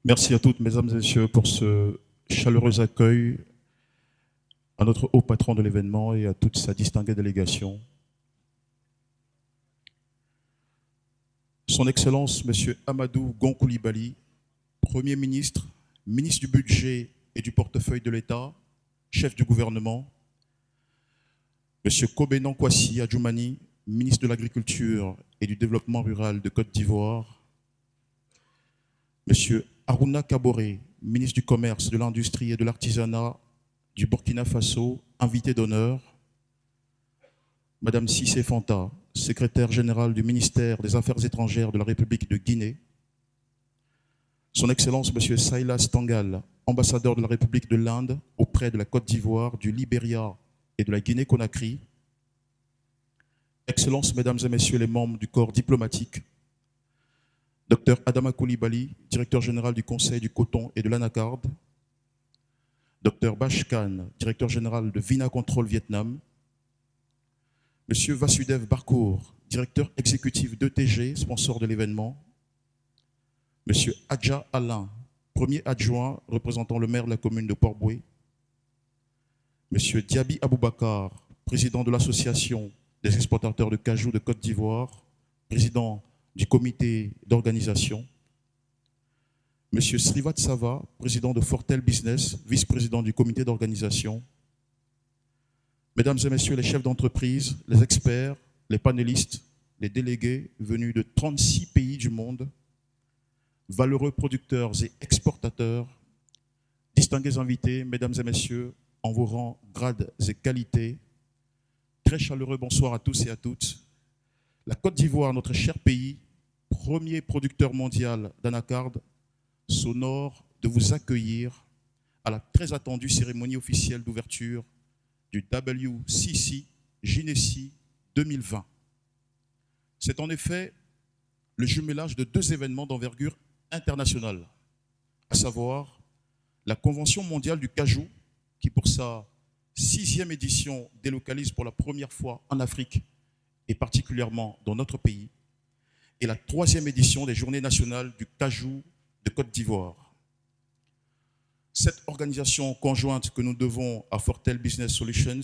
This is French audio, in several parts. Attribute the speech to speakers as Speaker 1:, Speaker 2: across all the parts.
Speaker 1: Merci à toutes, mesdames et messieurs, pour ce chaleureux accueil, à notre haut patron de l'événement et à toute sa distinguée délégation. Son Excellence, Monsieur Amadou Gon Coulibaly, Premier ministre, ministre du Budget et du portefeuille de l'État, chef du gouvernement. Monsieur Kobenon Kwasi Adjoumani, ministre de l'Agriculture et du Développement rural de Côte d'Ivoire. Monsieur Aruna Kaboré, ministre du Commerce, de l'Industrie et de l'Artisanat du Burkina Faso, invité d'honneur. Madame Cissé Fanta, secrétaire générale du ministère des Affaires étrangères de la République de Guinée. Son Excellence Monsieur Sailas Tangal, ambassadeur de la République de l'Inde auprès de la Côte d'Ivoire, du Libéria et de la Guinée-Conakry. Excellences, Mesdames et Messieurs les membres du corps diplomatique. Dr Adama Coulibaly, directeur général du Conseil du coton et de l'anacarde. Dr Bash Khan, directeur général de Vina Control Vietnam. Monsieur Vasudev Barkour, directeur exécutif d'ETG, sponsor de l'événement. Monsieur Adja Alain, premier adjoint représentant le maire de la commune de Port-Bouët. Monsieur Diaby Aboubakar, président de l'association des exportateurs de cajou de Côte d'Ivoire, président du comité d'organisation. Monsieur Srivat Sava, président de Fortel Business, vice-président du comité d'organisation. Mesdames et messieurs les chefs d'entreprise, les experts, les panélistes, les délégués venus de 36 pays du monde, valeureux producteurs et exportateurs, distingués invités, mesdames et messieurs, en vos rangs, grades et qualités, très chaleureux bonsoir à tous et à toutes. La Côte d'Ivoire, notre cher pays, premier producteur mondial d'anacarde, s'honore de vous accueillir à la très attendue cérémonie officielle d'ouverture du WCC Gynécie 2020. C'est en effet le jumelage de deux événements d'envergure internationale, à savoir la Convention mondiale du cajou, qui pour sa 6e édition délocalise pour la première fois en Afrique et particulièrement dans notre pays, et la 3e édition des Journées nationales du cajou de Côte d'Ivoire. Cette organisation conjointe que nous devons à Fortel Business Solutions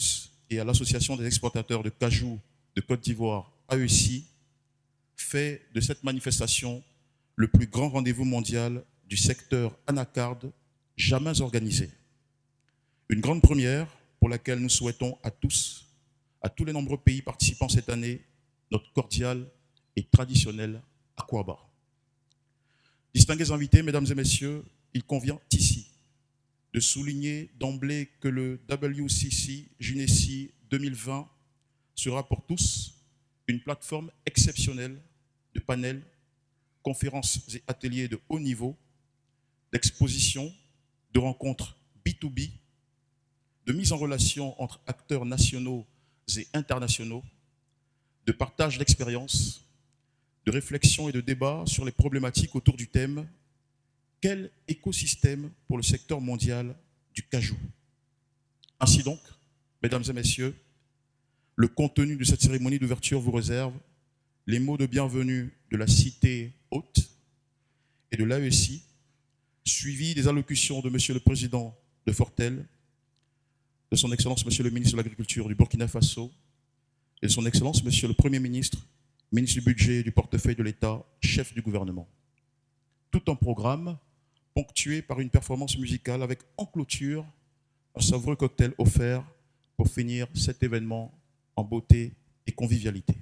Speaker 1: et à l'Association des exportateurs de cajou de Côte d'Ivoire, AECI, fait de cette manifestation le plus grand rendez-vous mondial du secteur anacarde jamais organisé. Une grande première pour laquelle nous souhaitons à tous les nombreux pays participants cette année, notre cordial et traditionnel Akwaba. Distingués invités, mesdames et messieurs, il convient ici de souligner d'emblée que le WCC Gynécie 2020 sera pour tous une plateforme exceptionnelle de panels, conférences et ateliers de haut niveau, d'expositions, de rencontres B2B, de mise en relation entre acteurs nationaux et internationaux, de partage d'expériences, de réflexion et de débat sur les problématiques autour du thème « Quel écosystème pour le secteur mondial du cajou ?» Ainsi donc, mesdames et messieurs, le contenu de cette cérémonie d'ouverture vous réserve les mots de bienvenue de la cité haute et de l'AECI, suivis des allocutions de Monsieur le Président de Fortel, de son Excellence Monsieur le Ministre de l'Agriculture du Burkina Faso et de son Excellence Monsieur le Premier ministre, ministre du Budget et du portefeuille de l'État, chef du gouvernement. Tout un programme ponctué par une performance musicale avec en clôture un savoureux cocktail offert pour finir cet événement en beauté et convivialité.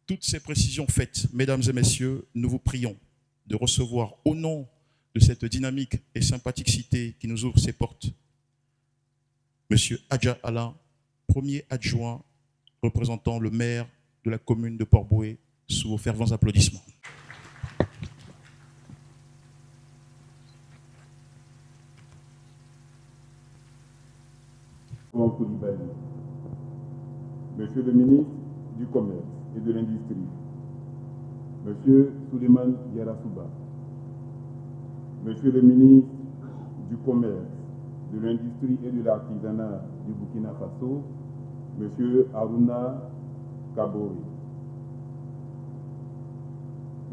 Speaker 1: Toutes ces précisions faites, mesdames et messieurs, nous vous prions de recevoir au nom de cette dynamique et sympathique cité qui nous ouvre ses portes, Monsieur Adja Alain, premier adjoint représentant le maire de la commune de Port-Bouët, sous vos fervents applaudissements.
Speaker 2: Monsieur le ministre du Commerce et de l'Industrie, Monsieur Souleymane Yarasouba, Monsieur le ministre du Commerce, de l'Industrie et de l'Artisanat du Burkina Faso, Monsieur Aruna Kaboré,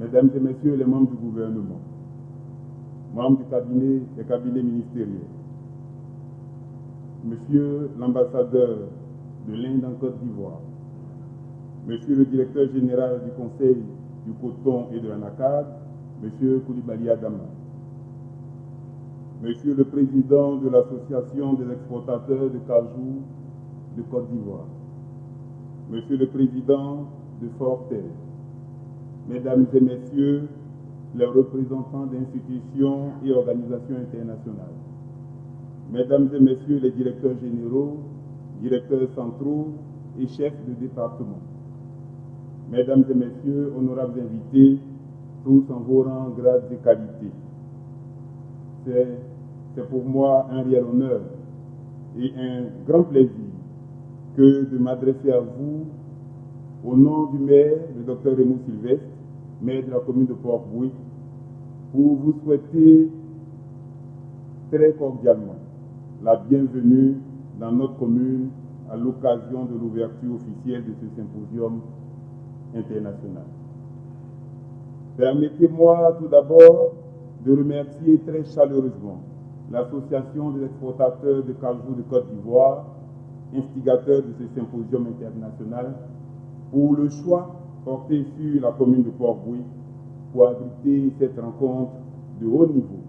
Speaker 2: Mesdames et Messieurs les membres du gouvernement, membres des cabinets ministériels, Monsieur l'ambassadeur de l'Inde en Côte d'Ivoire, Monsieur le directeur général du Conseil du coton et de l'anacarde, Monsieur Coulibaly Adama, Monsieur le président de l'Association des exportateurs de cajou de Côte d'Ivoire, Monsieur le président de Fortel, Mesdames et Messieurs les représentants d'institutions et organisations internationales, Mesdames et Messieurs les directeurs généraux, directeurs centraux et chefs de département, Mesdames et Messieurs, honorables invités, tous en vos rangs, grades et qualités, c'est pour moi un réel honneur et un grand plaisir que de m'adresser à vous au nom du maire, le Dr Raymond Sylvestre, maire de la commune de Port-Bouët, pour vous souhaiter très cordialement la bienvenue dans notre commune à l'occasion de l'ouverture officielle de ce symposium international. Permettez-moi tout d'abord de remercier très chaleureusement l'Association des exportateurs de cajou de Côte d'Ivoire, instigateur de ce symposium international, pour le choix porté sur la commune de Port-Bouët pour abriter cette rencontre de haut niveau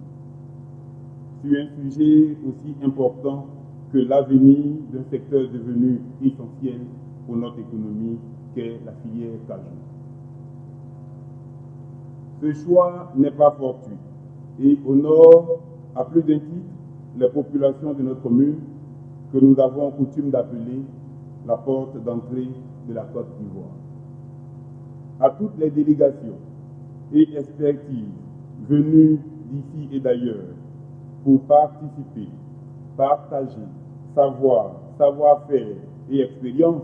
Speaker 2: sur un sujet aussi important que l'avenir d'un secteur devenu essentiel pour notre économie qu'est la filière cajou. Ce choix n'est pas fortuit et honore à plus d'un titre les populations de notre commune que nous avons coutume d'appeler la porte d'entrée de la Côte d'Ivoire. À toutes les délégations et expertises venues d'ici et d'ailleurs pour participer, partager savoir, savoir-faire et expérience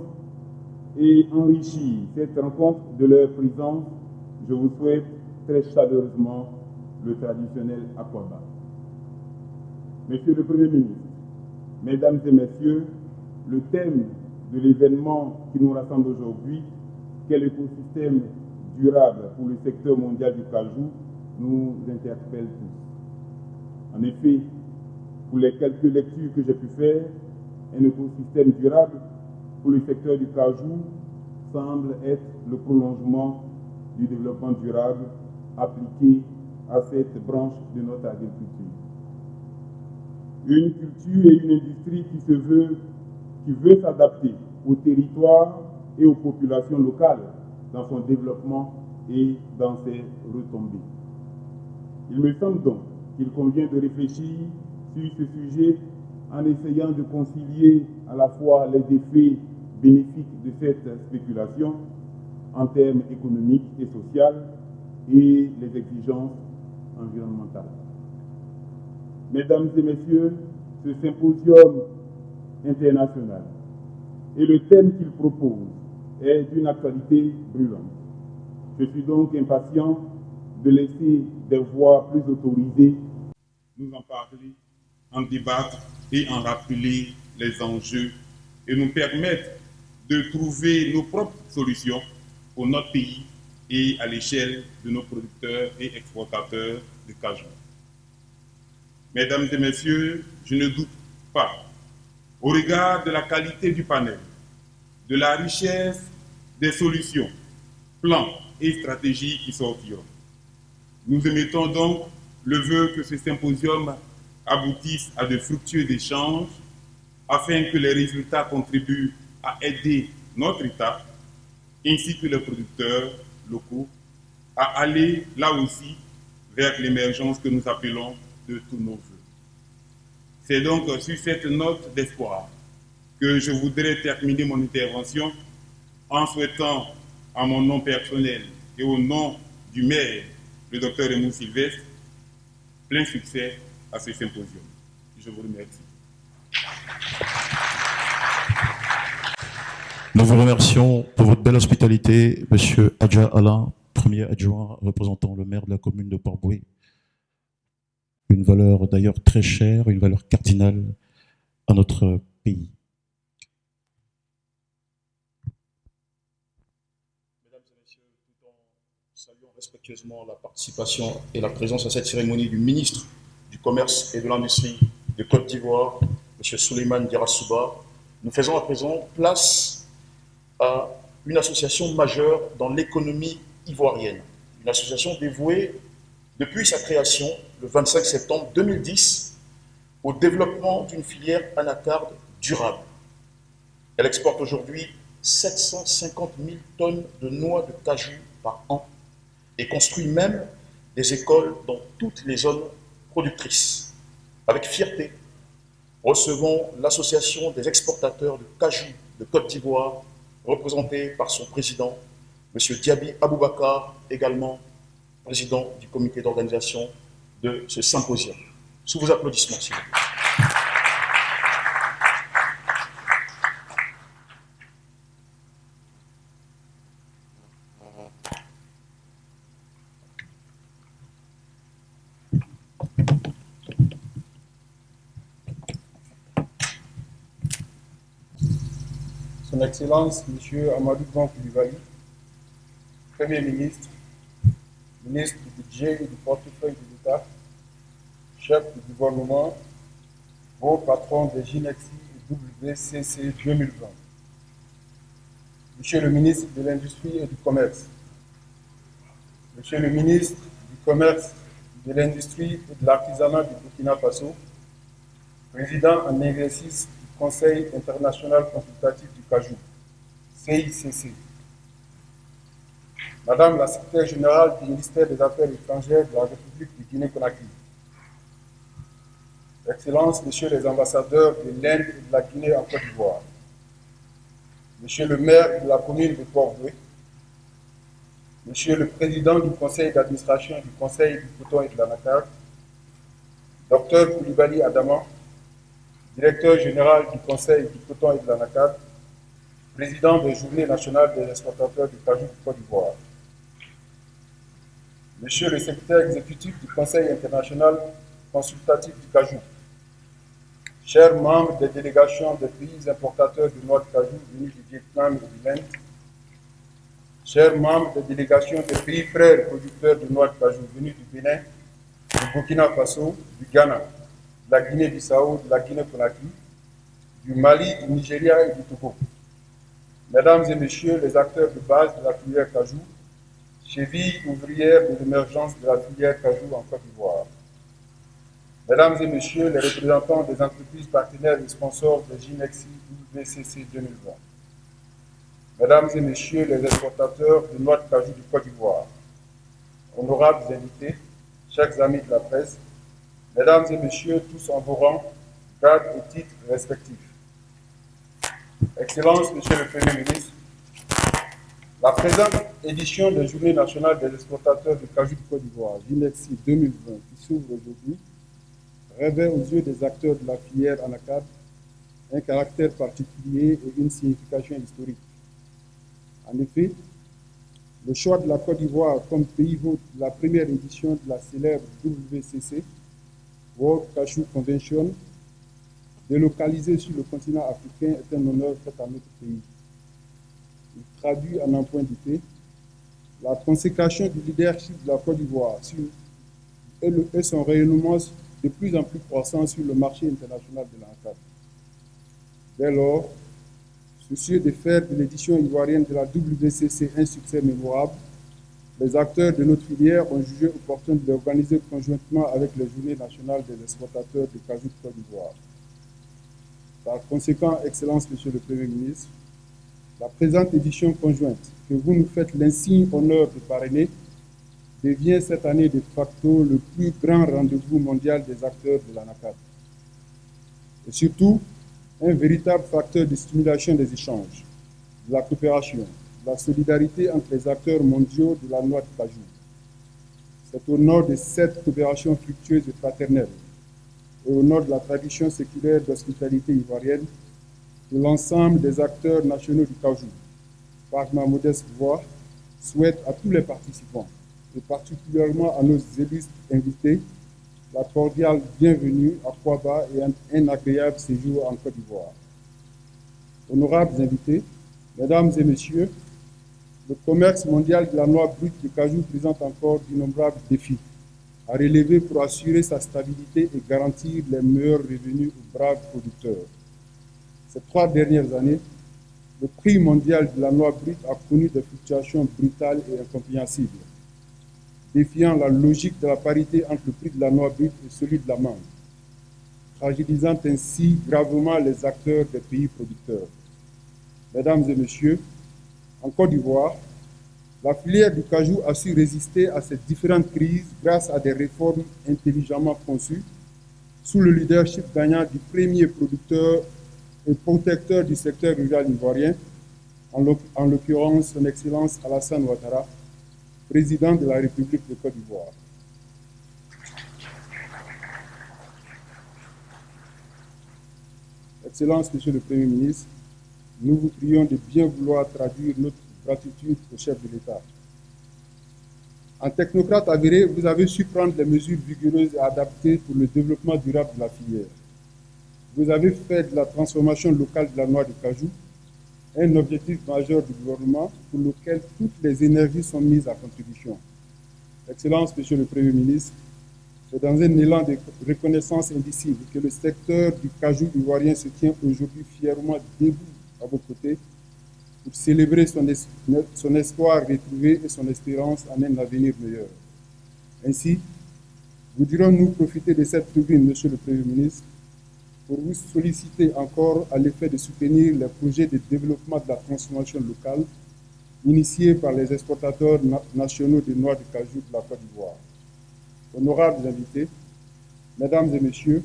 Speaker 2: et enrichir cette rencontre de leur présence, je vous souhaite très chaleureusement le traditionnel Akwaba. Monsieur le Premier ministre, Mesdames et Messieurs, le thème de l'événement qui nous rassemble aujourd'hui, qu'est l'écosystème durable pour le secteur mondial du cajou, nous interpelle tous. En effet, pour les quelques lectures que j'ai pu faire, un écosystème durable pour le secteur du cajou semble être le prolongement du développement durable appliqué à cette branche de notre agriculture. Une culture et une industrie qui veut s'adapter au territoire et aux populations locales dans son développement et dans ses retombées. Il me semble donc qu'il convient de réfléchir sur ce sujet en essayant de concilier à la fois les effets bénéfiques de cette spéculation en termes économiques et sociaux et les exigences environnementales. Mesdames et Messieurs, ce symposium international et le thème qu'il propose est d'une actualité brûlante. Je suis donc impatient de laisser des voix plus autorisées nous en parler, en débattre et en rappeler les enjeux et nous permettre de trouver nos propres solutions pour notre pays et à l'échelle de nos producteurs et exportateurs de cajou. Mesdames et Messieurs, je ne doute pas, au regard de la qualité du panel, de la richesse des solutions, plans et stratégies qui sortiront. Nous émettons donc le vœu que ce symposium aboutisse à de fructueux échanges afin que les résultats contribuent à aider notre État ainsi que les producteurs locaux à aller là aussi vers l'émergence que nous appelons de tous nos vœux. C'est donc sur cette note d'espoir que je voudrais terminer mon intervention en souhaitant, à mon nom personnel et au nom du maire, le Dr Raymond Sylvestre, plein succès à ce symposium. Je vous remercie.
Speaker 1: Nous vous remercions pour votre belle hospitalité, Monsieur Adja Alain, premier adjoint représentant le maire de la commune de Port-Bouët. Une valeur d'ailleurs très chère, une valeur cardinale à notre pays. Mesdames et messieurs, tout en Saluons respectueusement la participation et la présence à cette cérémonie du ministre du Commerce et de l'Industrie de Côte d'Ivoire, M. Souleymane Diarra-Souba. Nous faisons à présent place à une association majeure dans l'économie ivoirienne, une association dévouée depuis sa création le 25 septembre 2010 au développement d'une filière anacarde durable. Elle exporte aujourd'hui 750 000 tonnes de noix de cajou par an et construit même des écoles dans toutes les zones productrices. Avec fierté, recevons l'Association des exportateurs de cajou de Côte d'Ivoire, représentée par son président, M. Diaby Aboubakar, également président du comité d'organisation de ce symposium. Sous vos applaudissements, s'il vous plaît.
Speaker 3: Son Excellence, M. Amadou Ban Coulibaly, Premier ministre, ministre du Budget et du Portefeuille de l'État, chef du gouvernement, vos patrons des GINEXI et WCC 2020, Monsieur le ministre de l'Industrie et du Commerce, Monsieur le ministre du Commerce, de l'Industrie et de l'Artisanat du Burkina Faso, président en exercice du Conseil international consultatif du cajou, CICC, Madame la secrétaire générale du ministère des Affaires étrangères de la République du Guinée-Conakry, Excellences, Messieurs les ambassadeurs de l'Inde et de la Guinée en Côte d'Ivoire, Monsieur le maire de la commune de Port-Boué, Monsieur le président du conseil d'administration du Conseil du coton et de l'anacarde, Dr Coulibaly Adama, directeur général du Conseil du coton et de l'anacarde, président des Journées nationales des exportateurs du cajou de Côte d'Ivoire, Monsieur le secrétaire exécutif du Conseil international consultatif du cajou, chers membres des délégations des pays importateurs de noix de cajou venus du Vietnam et de l'Inde, chers membres des délégations des pays frères producteurs de noix de cajou venus du Bénin, du Burkina Faso, du Ghana, de la Guinée-Bissau, de la Guinée-Conakry, du Mali, du Nigeria et du Togo. Mesdames et Messieurs les acteurs de base de la filière cajou, cheville ouvrière de l'émergence de la filière cajou en Côte d'Ivoire. Mesdames et Messieurs les représentants des entreprises partenaires et sponsors de GINEXI WCC 2020. Mesdames et Messieurs les exportateurs de noix de cajou de Côte d'Ivoire. Honorables invités, chers amis de la presse, Mesdames et Messieurs tous en vos rangs, grades et titres respectifs. Excellences, Monsieur le Premier ministre, la présente édition des Journées nationales des exportateurs de cajou de Côte d'Ivoire, GINEXI 2020, qui s'ouvre aujourd'hui, revêt aux yeux des acteurs de la filière anacarde un caractère particulier et une signification historique. En effet, le choix de la Côte d'Ivoire comme pays hôte de la première édition de la célèbre WCC, World Cashew Convention, délocalisée sur le continent africain, est un honneur fait à notre pays. Il traduit en un point d'idée la consécration du leadership de la Côte d'Ivoire et son rayonnement de plus en plus croissant sur le marché international de l'anacarde. Dès lors, soucieux de faire de l'édition ivoirienne de la WCC un succès mémorable, les acteurs de notre filière ont jugé opportun de l'organiser conjointement avec les Journées nationales des exportateurs de cajou de Côte d'Ivoire. Par conséquent, Excellence, Monsieur le Premier ministre, la présente édition conjointe que vous nous faites l'insigne honneur de parrainer devient cette année de facto le plus grand rendez-vous mondial des acteurs de l'anacarde. Et surtout, un véritable facteur de stimulation des échanges, de la coopération, de la solidarité entre les acteurs mondiaux de la noix de cajou. C'est au nord de cette coopération fructueuse et fraternelle et au nord de la tradition séculaire d'hospitalité ivoirienne que l'ensemble des acteurs nationaux du cajou, par ma modeste voix, souhaite à tous les participants, et particulièrement à nos illustres invités, la cordiale bienvenue à Kouaba et un agréable séjour en Côte d'Ivoire. Honorables invités, Mesdames et Messieurs, Le commerce mondial de la noix brute de cajou présente encore d'innombrables défis à relever pour assurer sa stabilité et garantir les meilleurs revenus aux braves producteurs. Ces 3 dernières années, le prix mondial de la noix brute a connu des fluctuations brutales et incompréhensibles, défiant la logique de la parité entre le prix de la noix brute et celui de la mangue, fragilisant ainsi gravement les acteurs des pays producteurs. Mesdames et messieurs, en Côte d'Ivoire, la filière du cajou a su résister à ces différentes crises grâce à des réformes intelligemment conçues sous le leadership gagnant du premier producteur et protecteur du secteur rural ivoirien, en l'occurrence son Excellence Alassane Ouattara, président de la République de Côte d'Ivoire. Excellence, Monsieur le Premier ministre, nous vous prions de bien vouloir traduire notre gratitude au chef de l'État. En technocrate avéré, vous avez su prendre les mesures vigoureuses et adaptées pour le développement durable de la filière. Vous avez fait de la transformation locale de la noix de cajou un objectif majeur du gouvernement pour lequel toutes les énergies sont mises à contribution. Excellence, Monsieur le Premier ministre, c'est dans un élan de reconnaissance indicible que le secteur du cajou ivoirien se tient aujourd'hui fièrement debout à vos côtés pour célébrer son espoir retrouvé et son espérance en un avenir meilleur. Ainsi, voudrions-nous profiter de cette tribune, Monsieur le Premier ministre, pour vous solliciter encore à l'effet de soutenir les projets de développement de la transformation locale initiés par les exportateurs nationaux de noix de cajou de la Côte d'Ivoire. Honorables invités, Mesdames et Messieurs,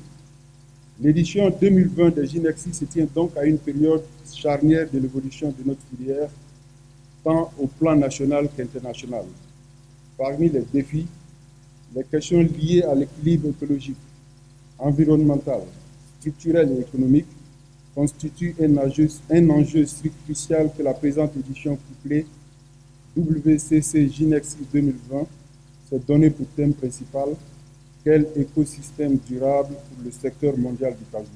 Speaker 3: l'édition 2020 de Ginexi se tient donc à une période charnière de l'évolution de notre filière, tant au plan national qu'international. Parmi les défis, les questions liées à l'équilibre écologique, environnemental, structurel et économique constituent un enjeu crucial que la présente édition couplée WCC Ginexi 2020 s'est donné pour thème principal: quel écosystème durable pour le secteur mondial du cajou.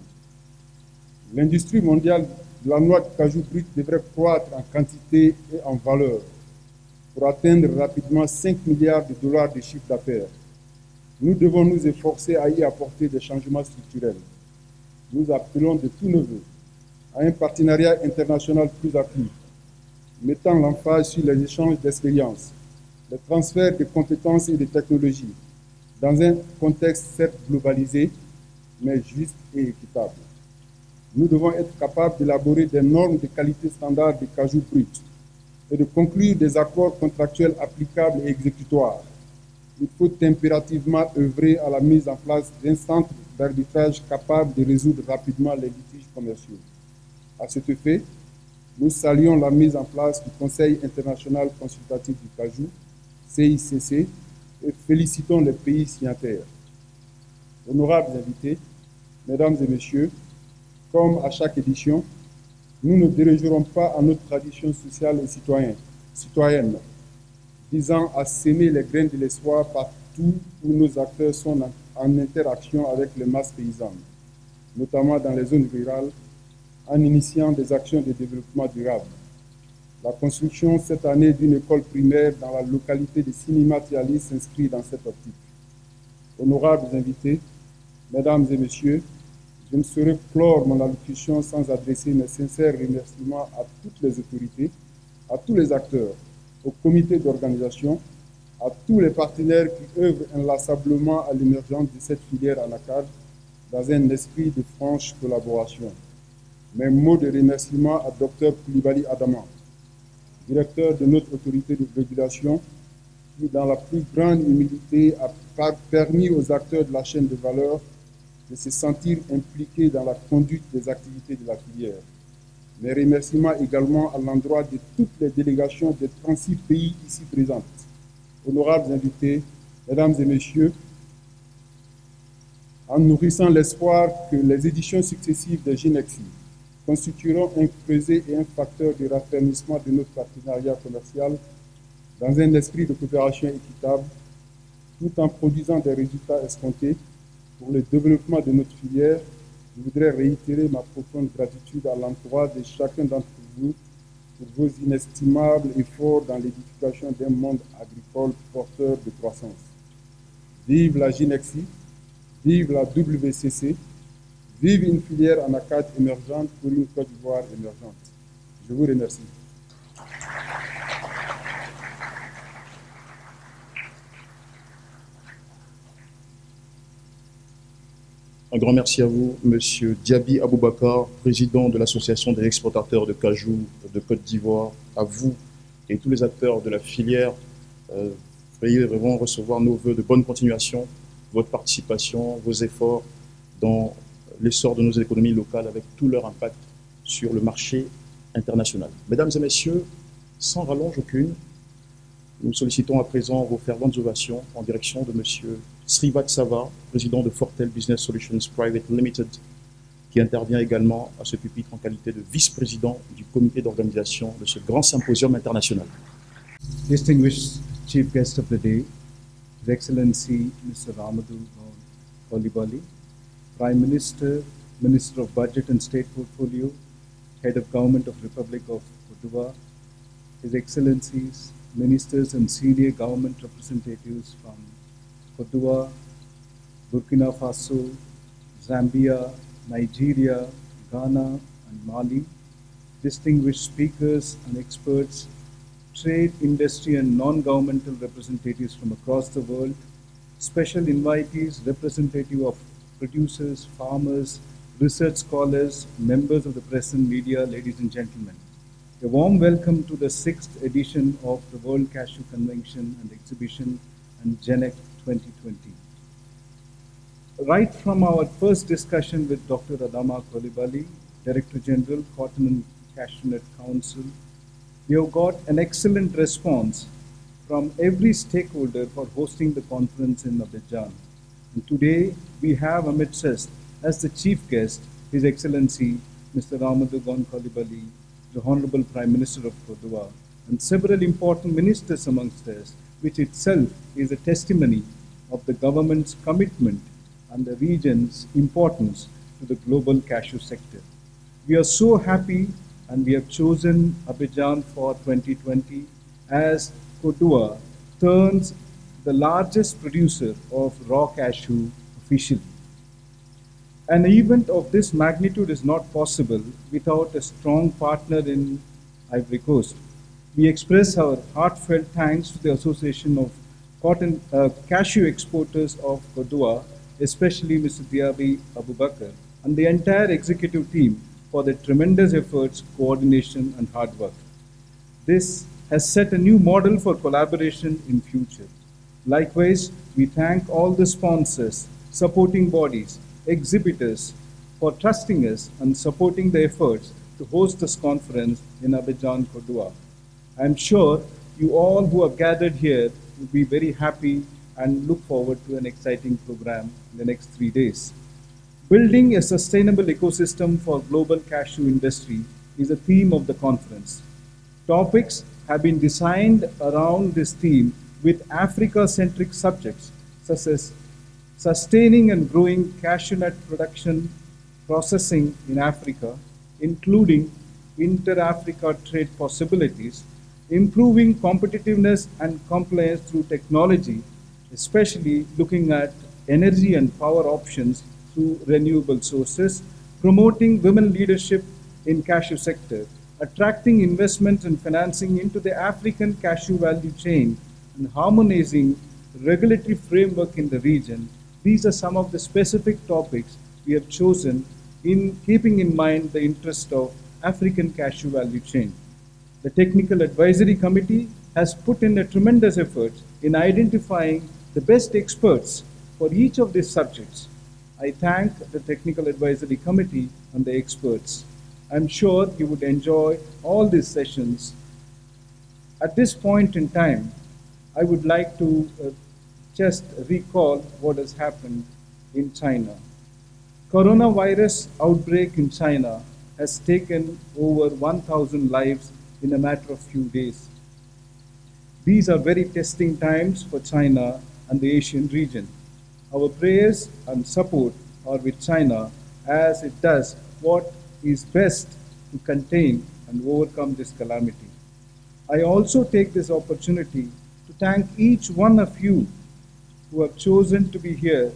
Speaker 3: L'industrie mondiale de la noix de cajou brute devrait croître en quantité et en valeur pour atteindre rapidement 5 milliards de dollars de chiffre d'affaires. Nous devons nous efforcer à y apporter des changements structurels. Nous appelons de tous nos vœux à un partenariat international plus accru, mettant l'emphase sur les échanges d'expériences, le transfert de compétences et de technologies, dans un contexte certes globalisé, mais juste et équitable. Nous devons être capables d'élaborer des normes de qualité standard de cajou brut et de conclure des accords contractuels applicables et exécutoires. Il faut impérativement œuvrer à la mise en place d'un centre d'arbitrage capable de résoudre rapidement les litiges commerciaux. À cet effet, nous saluons la mise en place du Conseil international consultatif du cajou, CICC, et félicitons les pays signataires. Honorables invités, Mesdames et Messieurs, comme à chaque édition, nous ne dérogerons pas à notre tradition sociale et citoyenne, visant à s'aimer les graines de l'espoir partout où nos acteurs sont en interaction avec les masses paysannes, notamment dans les zones rurales, en initiant des actions de développement durable. La construction cette année d'une école primaire dans la localité de Sinimatiali s'inscrit dans cette optique. Honorables invités, Mesdames et Messieurs, je ne saurais clore mon allocution sans adresser mes sincères remerciements à toutes les autorités, à tous les acteurs, au comité d'organisation, à tous les partenaires qui œuvrent inlassablement à l'émergence de cette filière anacarde dans un esprit de franche collaboration. Mes mots de remerciement à Dr Koulibaly Adama, directeur de notre autorité de régulation, qui, dans la plus grande humilité, a permis aux acteurs de la chaîne de valeur de se sentir impliqués dans la conduite des activités de la filière. Mes remerciements également à l'endroit de toutes les délégations des 36 pays ici présentes. Honorables invités, Mesdames et Messieurs, en nourrissant l'espoir que les éditions successives de Ginexi constitueront un creuset et un facteur de raffermissement de notre partenariat commercial dans un esprit de coopération équitable, tout en produisant des résultats escomptés pour le développement de notre filière. Je voudrais réitérer ma profonde gratitude à l'endroit de chacun d'entre vous pour vos inestimables efforts dans l'édification d'un monde agricole porteur de croissance. Vive la Ginexi, vive la WCC, vive une filière en ACAD émergente pour une Côte d'Ivoire émergente. Je vous remercie.
Speaker 1: Un grand merci à vous, Monsieur Diaby Aboubakar, président de l'Association des exportateurs de cajou de Côte d'Ivoire. À vous et tous les acteurs de la filière, veuillez vraiment recevoir nos voeux de bonne continuation, votre participation, vos efforts dans l'essor de nos économies locales avec tout leur impact sur le marché international. Mesdames et messieurs, sans rallonge aucune, nous sollicitons à présent vos ferventes ovations en direction de Monsieur Srivatsava, président de Fortel Business Solutions Private Limited, qui intervient également à ce pupitre en qualité de vice-président du comité d'organisation de ce grand symposium international.
Speaker 4: Distinguished Chief Guest of the Day, His Excellency Mr. Ramadou Coulibaly, Prime Minister, Minister of Budget and State Portfolio, Head of Government of Republic of Côte d'Ivoire, His Excellencies, Ministers and senior government representatives from Côte d'Ivoire, Burkina Faso, Zambia, Nigeria, Ghana, and Mali, distinguished speakers and experts, trade, industry, and non-governmental representatives from across the world, special invitees, representative of producers, farmers, research scholars, members of the press and media, ladies and gentlemen. A warm welcome to the 6th edition of the World Cashew Convention and Exhibition and GenEx 2020. Right from our first discussion with Dr. Adama Coulibaly, Director General, Cotton and Cashew Nut Council, we have got an excellent response from every stakeholder for hosting the conference in Abidjan. And today we have amidst us as the chief guest, His Excellency Mr. Ramadou Coulibaly, the Honorable Prime Minister of Côte d'Ivoire, and several important ministers amongst us, which itself is a testimony of the government's commitment and the region's importance to the global cashew sector. We are so happy and we have chosen Abidjan for 2020 as Côte d'Ivoire turns the largest producer of raw cashew officially. An event of this magnitude is not possible without a strong partner in Ivory Coast. We express our heartfelt thanks to the Association of Cashew Exporters of Côte d'Ivoire, especially Mr. Diaby Aboubakar, and the entire executive team for their tremendous efforts, coordination, and hard work. This has set a new model for collaboration in future. Likewise, we thank all the sponsors, supporting bodies, exhibitors for trusting us and supporting the efforts to host this conference in Abidjan, Côte d'Ivoire. I am sure you all who have gathered here will be very happy and look forward to an exciting program in the next 3 days. Building a sustainable ecosystem for global cashew industry is a theme of the conference. Topics have been designed around this theme with Africa-centric subjects such as sustaining and growing cashew nut production processing in Africa, including inter-Africa trade possibilities, improving competitiveness and compliance through technology, especially looking at energy and power options through renewable sources, promoting women leadership in cashew sector, attracting investment and financing into the African cashew value chain, and harmonizing regulatory framework in the region. These are some of the specific topics we have chosen in keeping in mind the interest of African cashew value chain. The Technical Advisory Committee has put in a tremendous effort in identifying the best experts for each of these subjects. I thank the Technical Advisory Committee and the experts. I'm sure you would enjoy all these sessions. At this point in time, I would like to just recall what has happened in China. Coronavirus outbreak in China has taken over 1,000 lives in a matter of few days. These are very testing times for China and the Asian region. Our prayers and support are with China as it does what is best to contain and and overcome this calamity. I also take this opportunity to thank each one of you who have chosen to be here,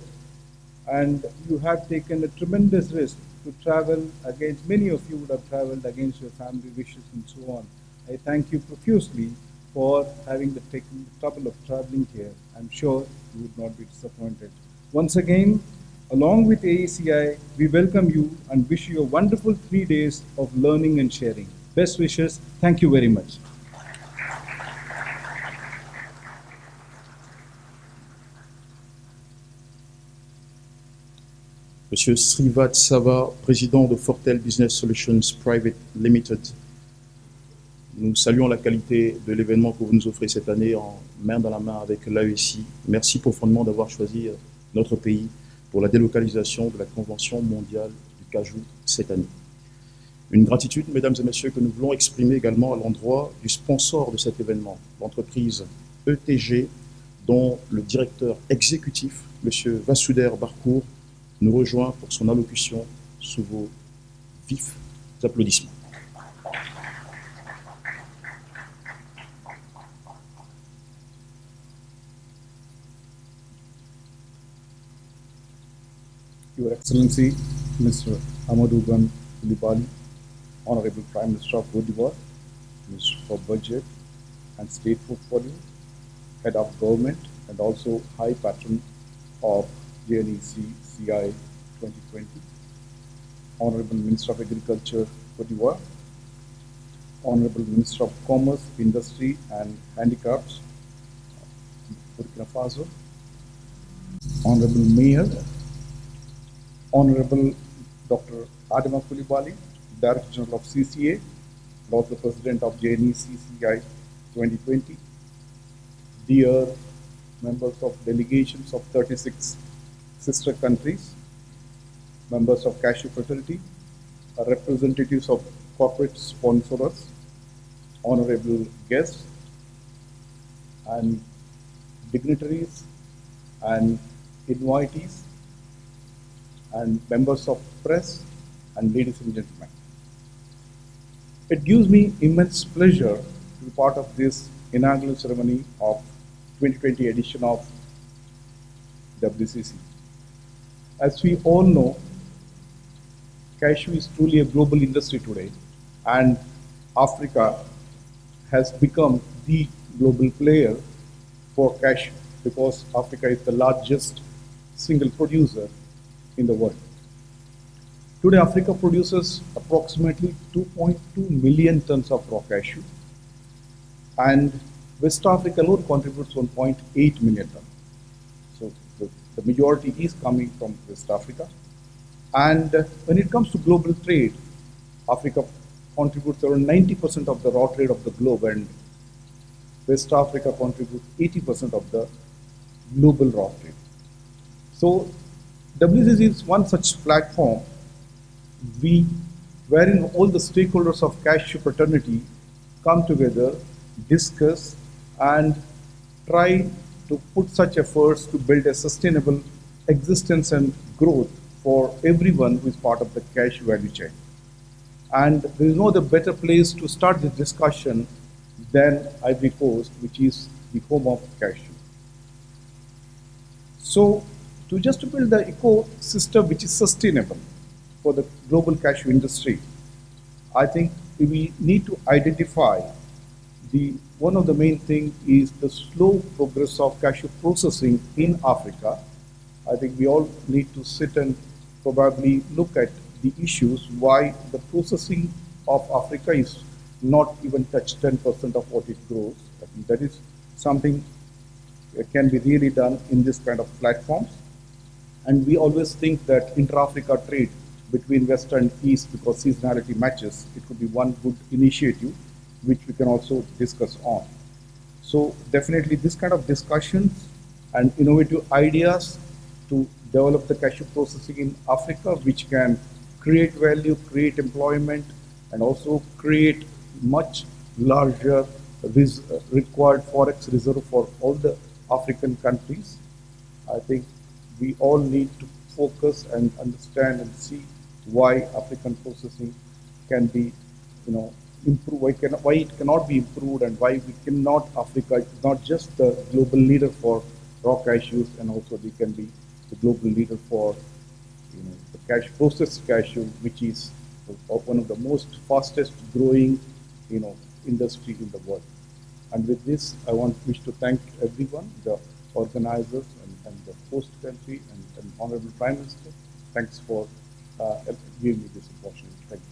Speaker 4: and you have taken a tremendous risk to travel against, many of you would have traveled against your family wishes and so on. I thank you profusely for having taken the trouble of traveling here. I'm sure you would not be disappointed. Once again, along with AECI, we welcome you and wish you a wonderful 3 days of learning and sharing. Best wishes. Thank you very much.
Speaker 1: Monsieur Srivat Sava, président de Fortel Business Solutions Private Limited. Nous saluons la qualité de l'événement que vous nous offrez cette année en main dans la main avec l'AECI. Merci profondément d'avoir choisi notre pays pour la délocalisation de la Convention mondiale du cajou cette année. Une gratitude, mesdames et messieurs, que nous voulons exprimer également à l'endroit du sponsor de cet événement, l'entreprise ETG, dont le directeur exécutif, monsieur Vasudher Barkour, nous rejoint pour son allocution sous vos vifs applaudissements.
Speaker 4: Your Excellency, Mr. Amadougan Coulibaly, Honorable Prime Minister of Cote d'Ivoire, Minister for Budget and State Portfolio, Head of Government, and also High Patron of JNEC CI 2020, Honorable Minister of Agriculture, Cote d'Ivoire, Honorable Minister of Commerce, Industry and Handicrafts, Burkina Faso, Honorable Mayor, Honorable Dr. Adama Coulibaly, Director General of CCA, and also President of JNEC CI 2020, dear members of delegations of 36 sister countries, members of Cashew Fraternity, representatives of corporate sponsors, honorable guests, and dignitaries and invitees, and members of press, and ladies and gentlemen. It gives me immense pleasure to be part of this inaugural ceremony of 2020 edition of WCC. As we all know, cashew is truly a global industry today, and Africa has become the global player for cashew because Africa is the largest single producer in the world. Today, Africa produces approximately 2.2 million tons of raw cashew, and West Africa alone contributes 1.8 million tons. So the majority is coming from West Africa. And when it comes to global trade, Africa contributes around 90% of the raw trade of the globe, and West Africa contributes 80% of the global raw trade. So WCC is one such platform wherein all the stakeholders of Cashew Fraternity come together, discuss, and try to put such efforts to build a sustainable existence and growth for everyone who is part of the cashew value chain. And there is no other better place to start this discussion than Ivory Coast, which is the home of cashew. So, to build the ecosystem which is sustainable for the global cashew industry, I think we need to identify one of the main things is the slow progress of cashew processing in Africa. I think we all need to sit and probably look at the issues why the processing of Africa is not even touch 10% of what it grows. I think that is something that can be really done in this kind of platforms. And we always think that intra-Africa trade between West and East, because seasonality matches, it could be one good initiative which we can also discuss on. So definitely this kind of discussions and innovative ideas to develop the cashew processing in Africa, which can create value, create employment, and also create much larger required forex reserve for all the African countries. I think we all need to focus and understand and see why African processing can be, improve, why it cannot be improved, and why we cannot, Africa is not just the global leader for raw cashews, and also we can be the global leader for the processed cashew, which is one of the most fastest growing industry in the world. And with this, I wish to thank everyone, the organizers and the host country and Honorable Prime Minister. Thanks for giving me this opportunity. Thank you.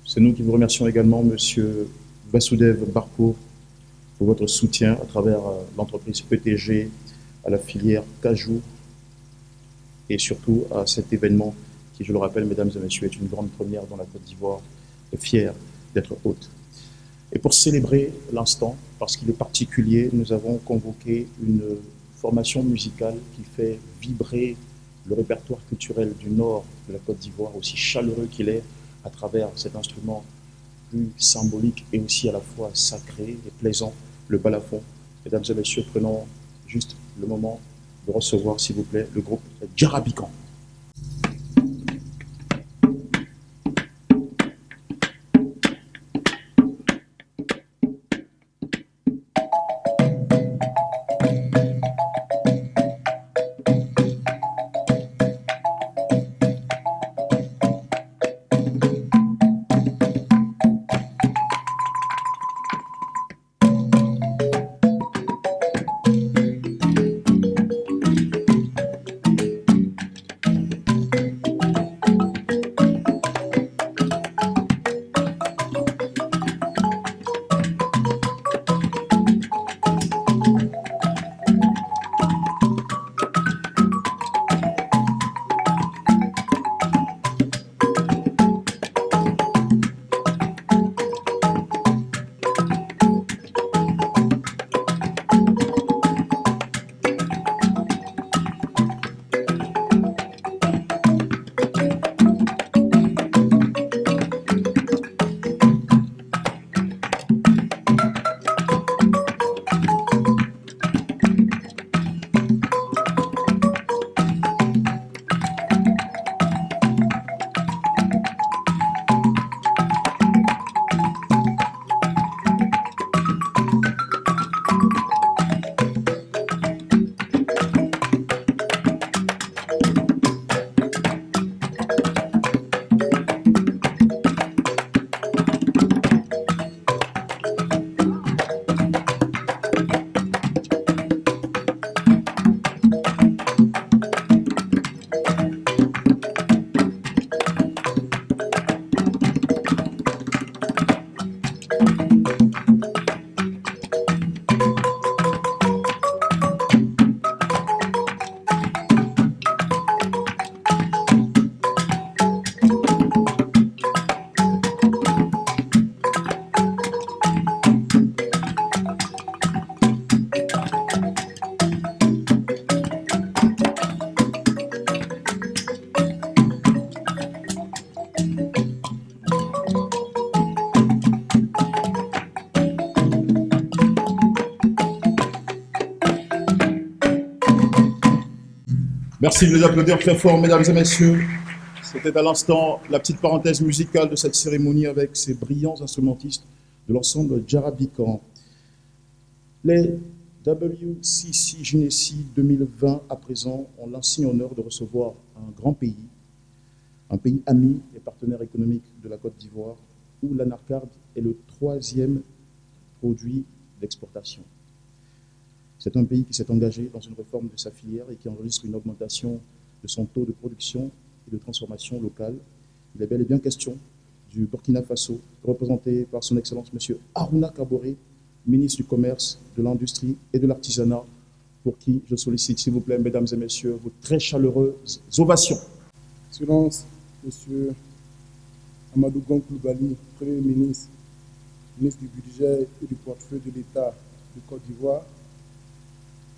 Speaker 1: C'est nous qui vous remercions également, Monsieur Vasudev Barkour, pour votre soutien à travers l'entreprise PTG, à la filière Cajou, et surtout à cet événement qui, je le rappelle, mesdames et messieurs, est une grande première dans la Côte d'Ivoire, et fière d'être hôte. Et pour célébrer l'instant, parce qu'il est particulier, nous avons convoqué une formation musicale qui fait vibrer le répertoire culturel du nord de la Côte d'Ivoire, aussi chaleureux qu'il est, à travers cet instrument plus symbolique et aussi à la fois sacré et plaisant, le balafon. Mesdames et messieurs, prenons juste le moment de recevoir, s'il vous plaît, le groupe Djarabican. Merci de les applaudir très fort, mesdames et messieurs. C'était à l'instant la petite parenthèse musicale de cette cérémonie avec ces brillants instrumentistes de l'ensemble Djarabican. Les WCC Ginessi 2020, à présent, ont l'insigne honneur de recevoir un grand pays ami et partenaire économique de la Côte d'Ivoire, où l'anacarde est le 3e produit d'exportation. C'est un pays qui s'est engagé dans une réforme de sa filière et qui enregistre une augmentation de son taux de production et de transformation locale. Il est bel et bien question du Burkina Faso, représenté par son Excellence M. Harouna Kaboré, ministre du Commerce, de l'Industrie et de l'Artisanat, pour qui je sollicite, s'il vous plaît, mesdames et messieurs, vos très chaleureuses ovations.
Speaker 3: Excellence, M. Amadou Gon Coulibaly, Premier ministre, ministre du Budget et du Portefeuille de l'État de Côte d'Ivoire,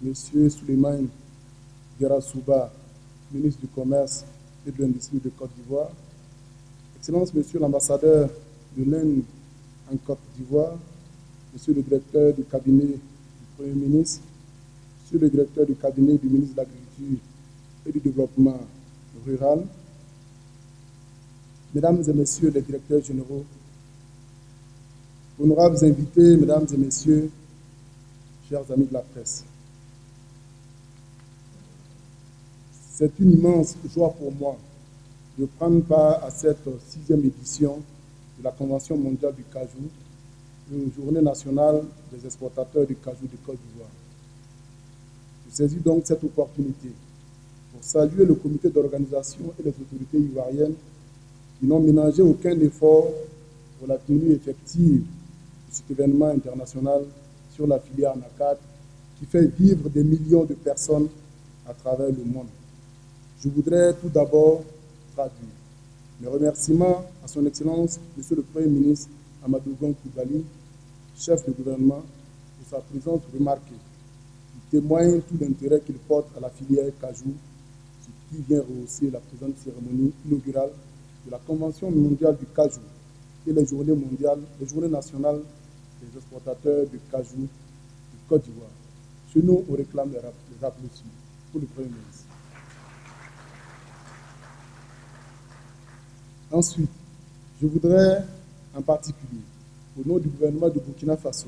Speaker 3: Monsieur Souleymane Guerra-Souba, ministre du Commerce et de l'Industrie de Côte d'Ivoire, Excellence, Monsieur l'ambassadeur de l'Inde en Côte d'Ivoire, Monsieur le directeur du cabinet du Premier ministre, Monsieur le directeur du cabinet du ministre de l'Agriculture et du Développement rural, Mesdames et Messieurs les directeurs généraux, honorables invités, Mesdames et Messieurs, chers amis de la presse, c'est une immense joie pour moi de prendre part à cette 6e édition de la Convention mondiale du cajou, une journée nationale des exportateurs du cajou de Côte d'Ivoire. Je saisis donc cette opportunité pour saluer le comité d'organisation et les autorités ivoiriennes qui n'ont ménagé aucun effort pour la tenue effective de cet événement international sur la filière anacarde qui fait vivre des millions de personnes à travers le monde. Je voudrais tout d'abord traduire mes remerciements à son Excellence, Monsieur le Premier ministre Amadou Gon Coulibaly, chef de gouvernement, pour sa présence remarquée. Il témoigne tout l'intérêt qu'il porte à la filière cajou, ce qui vient rehausser la présente cérémonie inaugurale de la Convention mondiale du cajou et les journées nationales des exportateurs de cajou de Côte d'Ivoire. Chez nous, on réclame les applaudissements pour le Premier ministre. Ensuite, je voudrais en particulier, au nom du gouvernement de Burkina Faso,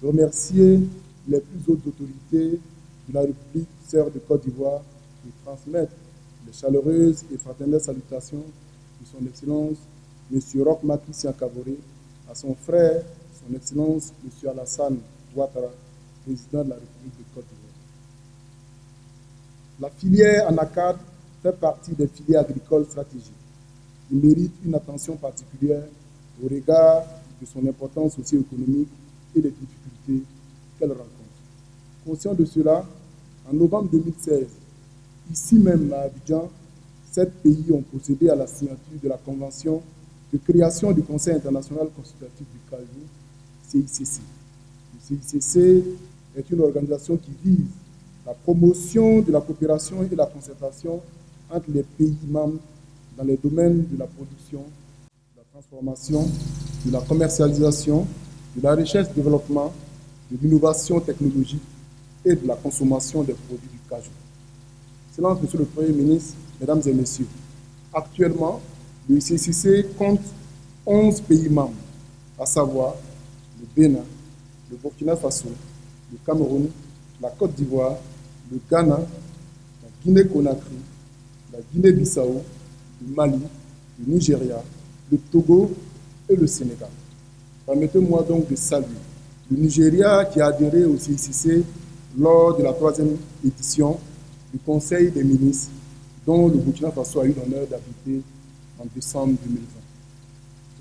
Speaker 3: remercier les plus hautes autorités de la République sœur de Côte d'Ivoire et transmettre les chaleureuses et fraternelles salutations de son Excellence M. Roch Marc Christian Kaboré à son frère, son Excellence M. Alassane Ouattara, président de la République de Côte d'Ivoire. La filière anacarde fait partie des filières agricoles stratégiques. Il mérite une attention particulière au regard de son importance socio-économique et des difficultés qu'elle rencontre. Conscient de cela, en novembre 2016, ici même à Abidjan, 7 pays ont procédé à la signature de la Convention de création du Conseil international consultatif du cajou, CICC. Le CICC est une organisation qui vise la promotion de la coopération et la concertation entre les pays membres dans les domaines de la production, de la transformation, de la commercialisation, de la recherche-développement, de l'innovation technologique et de la consommation des produits du cajou. Excellence, Monsieur le Premier ministre, Mesdames et Messieurs, actuellement, le CICC compte 11 pays membres, à savoir le Bénin, le Burkina Faso, le Cameroun, la Côte d'Ivoire, le Ghana, la Guinée-Conakry, la Guinée-Bissau, le Mali, le Nigeria, le Togo et le Sénégal. Permettez-moi donc de saluer le Nigeria qui a adhéré au CICC lors de la 3e édition du Conseil des ministres dont le Burkina Faso a eu l'honneur d'abriter en décembre 2020.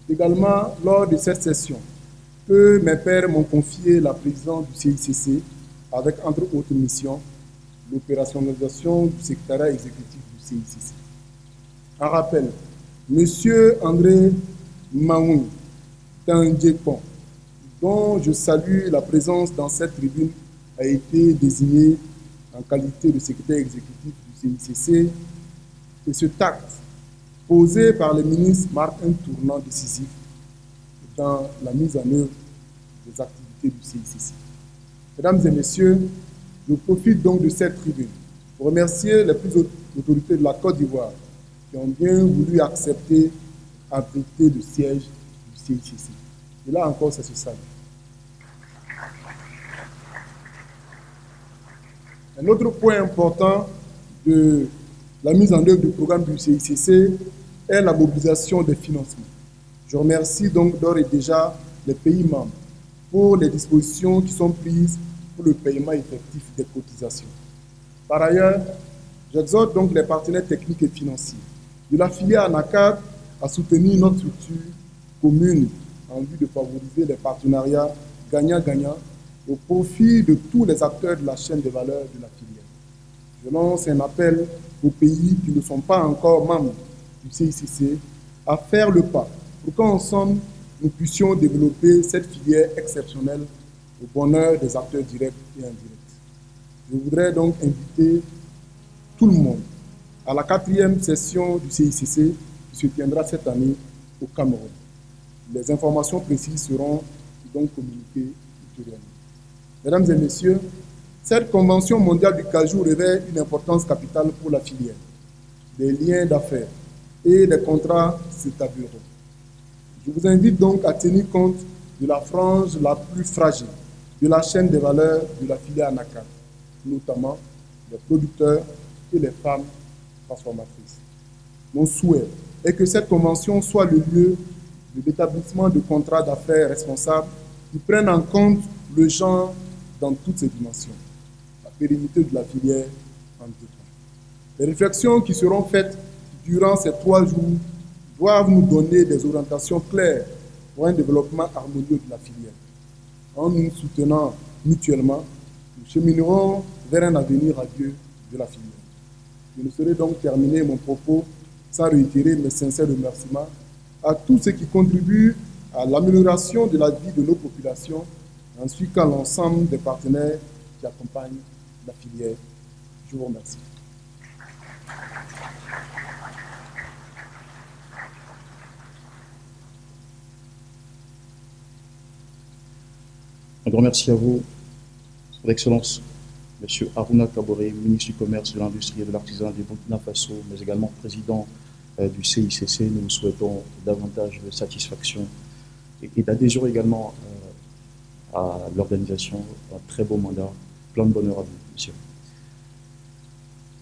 Speaker 3: C'est également lors de cette session que mes pairs m'ont confié la présidence du CICC avec, entre autres missions, l'opérationnalisation du secrétariat exécutif du CICC. En rappel, M. André Maoui Tandjekon, dont je salue la présence dans cette tribune, a été désigné en qualité de secrétaire exécutif du CICC et ce acte posé par le ministre marque un tournant décisif dans la mise en œuvre des activités du CICC. Mesdames et Messieurs, je profite donc de cette tribune pour remercier les plus hautes autorités de la Côte d'Ivoire qui ont bien voulu accepter abriter le siège du CICC. Et là encore, c'est ce salut. Un autre point important de la mise en œuvre du programme du CICC est la mobilisation des financements. Je remercie donc d'ores et déjà les pays membres pour les dispositions qui sont prises pour le paiement effectif des cotisations. Par ailleurs, j'exhorte donc les partenaires techniques et financiers de la filière anacarde à soutenir notre structure commune en vue de favoriser les partenariats gagnant-gagnant au profit de tous les acteurs de la chaîne de valeur de la filière. Je lance un appel aux pays qui ne sont pas encore membres du CICC à faire le pas pour qu'ensemble, nous puissions développer cette filière exceptionnelle au bonheur des acteurs directs et indirects. Je voudrais donc inviter tout le monde à la 4e session du CICC qui se tiendra cette année au Cameroun. Les informations précises seront donc communiquées ultérieurement. Mesdames et Messieurs, Cette convention mondiale du cajou revêt une importance capitale pour la filière. Des liens d'affaires et des contrats s'établiront. Je vous invite donc à tenir compte de la frange la plus fragile de la chaîne des valeurs de la filière anacarde, notamment les producteurs et les femmes transformatrices. Mon souhait est que cette convention soit le lieu de l'établissement de contrats d'affaires responsables qui prennent en compte le genre dans toutes ses dimensions, la pérennité de la filière en deux temps. Les réflexions qui seront faites durant ces 3 jours doivent nous donner des orientations claires pour un développement harmonieux de la filière. En nous soutenant mutuellement, nous cheminerons vers un avenir radieux de la filière. Je ne saurais donc terminer mon propos sans réitérer mes sincères remerciements à tous ceux qui contribuent à l'amélioration de la vie de nos populations, ainsi qu'à l'ensemble des partenaires qui accompagnent la filière. Je vous remercie.
Speaker 1: Un grand merci à vous, Son Excellence, M. Harouna Kaboré, ministre du Commerce, de l'Industrie et de l'Artisanat du Burkina Faso, mais également président du CICC. Nous vous souhaitons davantage de satisfaction et d'adhésion également à l'organisation. Un très beau mandat. Plein de bonheur à vous, monsieur.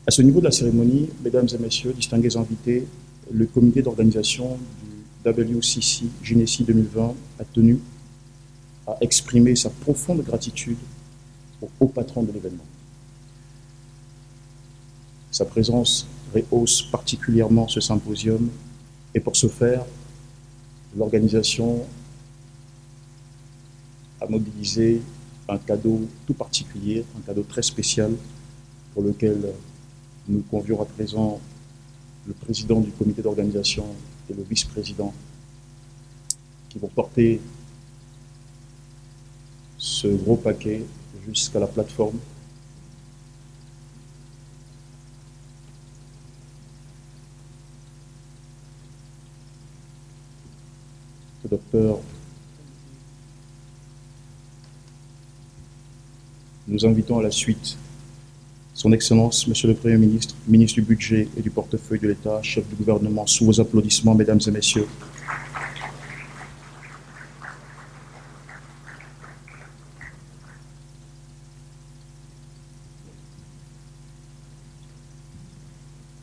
Speaker 1: À ce niveau de la cérémonie, mesdames et messieurs, distingués invités, le comité d'organisation du WCC Ginessi 2020 a tenu à exprimer sa profonde gratitude au haut patron de l'événement. Sa présence rehausse particulièrement ce symposium et pour ce faire, l'organisation a mobilisé un cadeau tout particulier, un cadeau très spécial pour lequel nous convions à présent le président du comité d'organisation et le vice-président qui vont porter ce gros paquet jusqu'à la plateforme. Le docteur nous invitons à la suite Son Excellence, Monsieur le Premier ministre, ministre du Budget et du Portefeuille de l'État, chef du gouvernement, sous vos applaudissements, mesdames et messieurs.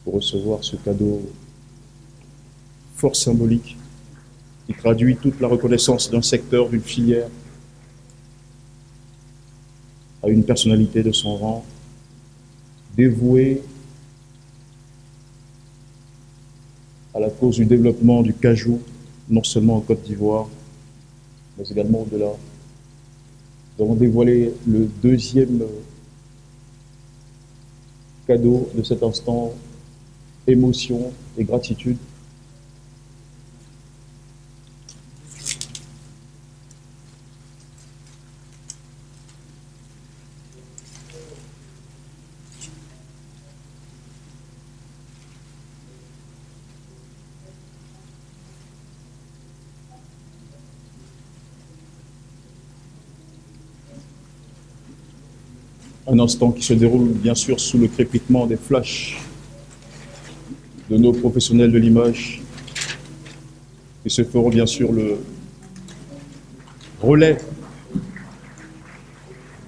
Speaker 1: Pour recevoir ce cadeau fort symbolique qui traduit toute la reconnaissance d'un secteur, d'une filière, à une personnalité de son rang, dévouée à la cause du développement du cajou, non seulement en Côte d'Ivoire, mais également au-delà. Nous avons dévoilé le deuxième cadeau de cet instant, émotion et gratitude. Un instant qui se déroule bien sûr sous le crépitement des flashs de nos professionnels de l'image qui se feront bien sûr le relais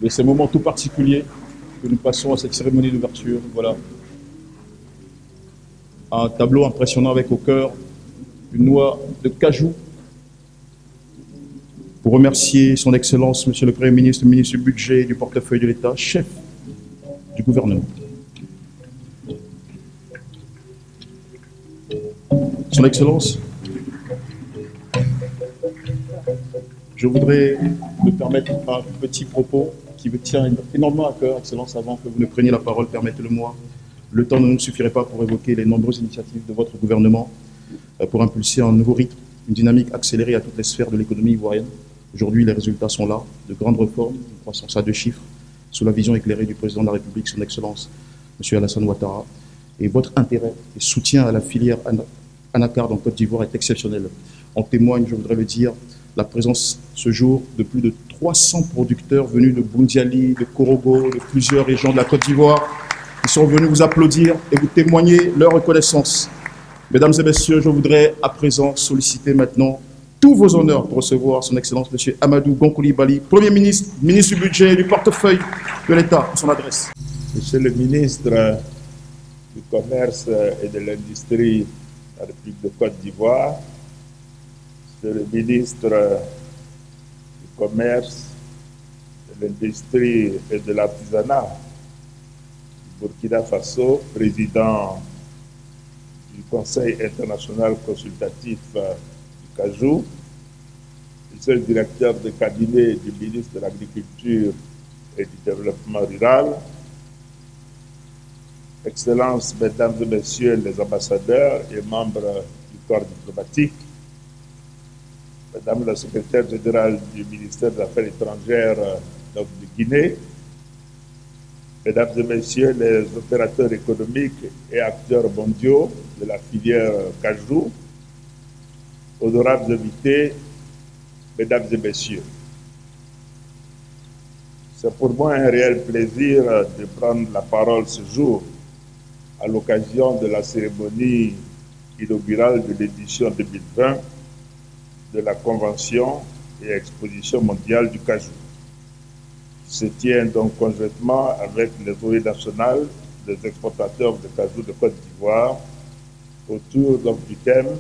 Speaker 1: de ces moments tout particuliers que nous passons à cette cérémonie d'ouverture. Voilà. Un tableau impressionnant avec au cœur une noix de cajou pour remercier Son Excellence, Monsieur le Premier ministre, ministre du Budget et du Portefeuille de l'État, chef du gouvernement. Son Excellence, je voudrais me permettre un petit propos qui me tient énormément à cœur, Excellence, avant que vous ne preniez la parole, permettez-le-moi. Le temps ne nous suffirait pas pour évoquer les nombreuses initiatives de votre gouvernement pour impulser un nouveau rythme, une dynamique accélérée à toutes les sphères de l'économie ivoirienne. Aujourd'hui, les résultats sont là, de grandes réformes, une croissance à 2 chiffres, sous la vision éclairée du président de la République, Son Excellence, M. Alassane Ouattara. Et votre intérêt et soutien à la filière anacarde en Côte d'Ivoire est exceptionnel. En témoigne, je voudrais le dire, la présence ce jour de plus de 300 producteurs venus de Boundiali, de Korogo, de plusieurs régions de la Côte d'Ivoire, qui sont venus vous applaudir et vous témoigner leur reconnaissance. Mesdames et messieurs, je voudrais à présent solliciter maintenant tous vos honneurs pour recevoir son Excellence M. Amadou Gon Coulibaly, Premier ministre, ministre du Budget et du portefeuille de l'État, pour son adresse.
Speaker 5: Monsieur le ministre du Commerce et de l'Industrie de la République de Côte d'Ivoire, Monsieur le ministre du Commerce, de l'Industrie et de l'Artisanat du Burkina Faso, président du Conseil international consultatif du Cajou, Monsieur le directeur de cabinet du ministre de l'Agriculture et du Développement rural, Excellences, Mesdames et Messieurs les ambassadeurs et membres du corps diplomatique, Madame la secrétaire générale du ministère des Affaires étrangères de Guinée, Mesdames et Messieurs les opérateurs économiques et acteurs mondiaux de la filière cajou, honorables invités, Mesdames et Messieurs. C'est pour moi un réel plaisir de prendre la parole ce jour à l'occasion de la cérémonie inaugurale de l'édition 2020 de la Convention et Exposition mondiale du cajou, qui se tient donc conjointement avec les OE nationales des exportateurs de cajou de Côte d'Ivoire autour donc du thème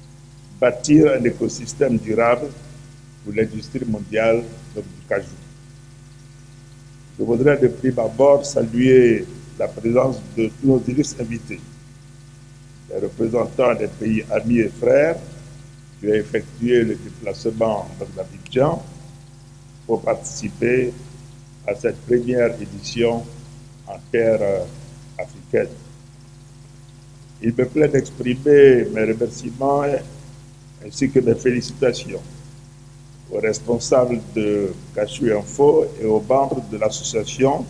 Speaker 5: « Bâtir un écosystème durable pour l'industrie mondiale donc, du cajou ». Je voudrais de prime abord saluer la présence de tous nos illustres invités, les représentants des pays amis et frères qui ont effectué le déplacement dans l'Abidjan pour participer à cette première édition en terre africaine. Il me plaît d'exprimer mes remerciements ainsi que mes félicitations aux responsables de Cajou Info et aux membres de l'association